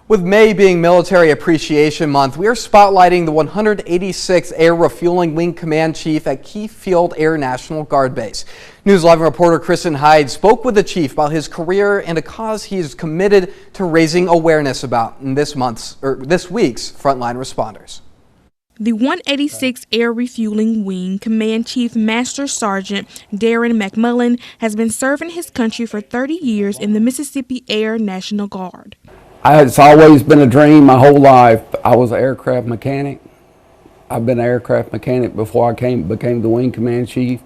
With May being Military Appreciation Month, we are spotlighting the 186th Air Refueling Wing Command Chief at Key Field Air National Guard Base. News 11 reporter Kristen Hyde spoke with the chief about his career and a cause he is committed to raising awareness about in this week's Frontline Responders. The 186th Air Refueling Wing Command Chief Master Sergeant Darren McMullen has been serving his country for 30 years in the Mississippi Air National Guard. It's always been a dream my whole life. I was an aircraft mechanic. I've been an aircraft mechanic before I became the Wing Command Chief,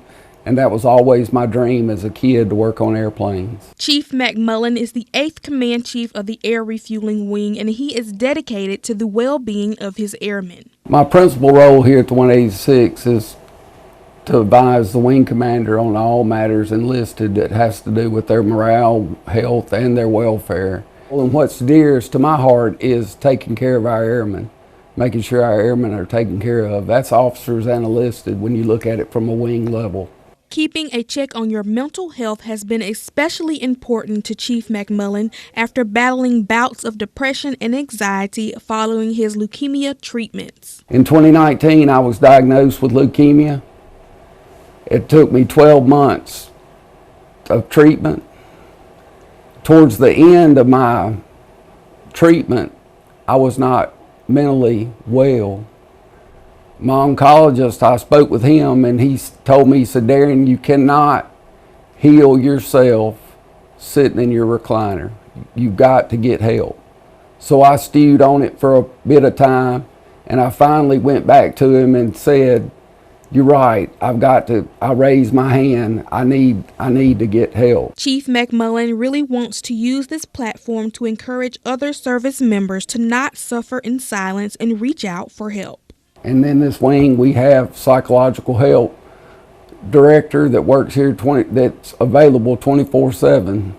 and that was always my dream as a kid, to work on airplanes. Chief McMullen is the 8th Command Chief of the Air Refueling Wing, and he is dedicated to the well-being of his airmen. My principal role here at the 186 is to advise the Wing Commander on all matters enlisted that has to do with their morale, health, and their welfare. And what's dearest to my heart is taking care of our airmen, making sure our airmen are taken care of. That's officers and enlisted when you look at it from a wing level. Keeping a check on your mental health has been especially important to Chief McMullen after battling bouts of depression and anxiety following his leukemia treatments. In 2019, I was diagnosed with leukemia. It took me 12 months of treatment. Towards the end of my treatment, I was not mentally well. My oncologist, I spoke with him, and he told me, he said, "Darren, you cannot heal yourself sitting in your recliner. You've got to get help." So I stewed on it for a bit of time, and I finally went back to him and said, "You're right, I raised my hand, I need to get help." Chief McMullen really wants to use this platform to encourage other service members to not suffer in silence and reach out for help. And in this wing, we have psychological help director that works here that's available 24/7,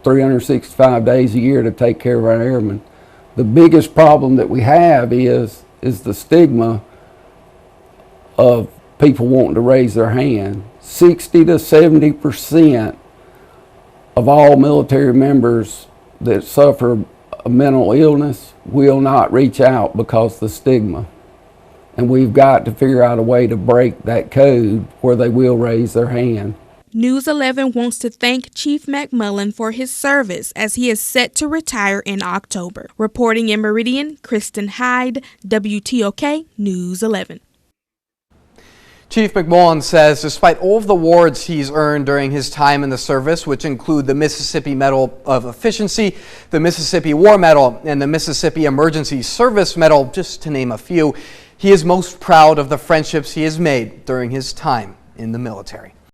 365 days a year to take care of our airmen. The biggest problem that we have is the stigma of people wanting to raise their hand. 60 to 70% of all military members that suffer a mental illness will not reach out because of the stigma. And we've got to figure out a way to break that code where they will raise their hand. News 11 wants to thank Chief McMullen for his service as he is set to retire in October. Reporting in Meridian, Kristen Hyde, WTOK News 11. Chief McMullen says despite all of the awards he's earned during his time in the service, which include the Mississippi Medal of Efficiency, the Mississippi War Medal, and the Mississippi Emergency Service Medal, just to name a few, he is most proud of the friendships he has made during his time in the military.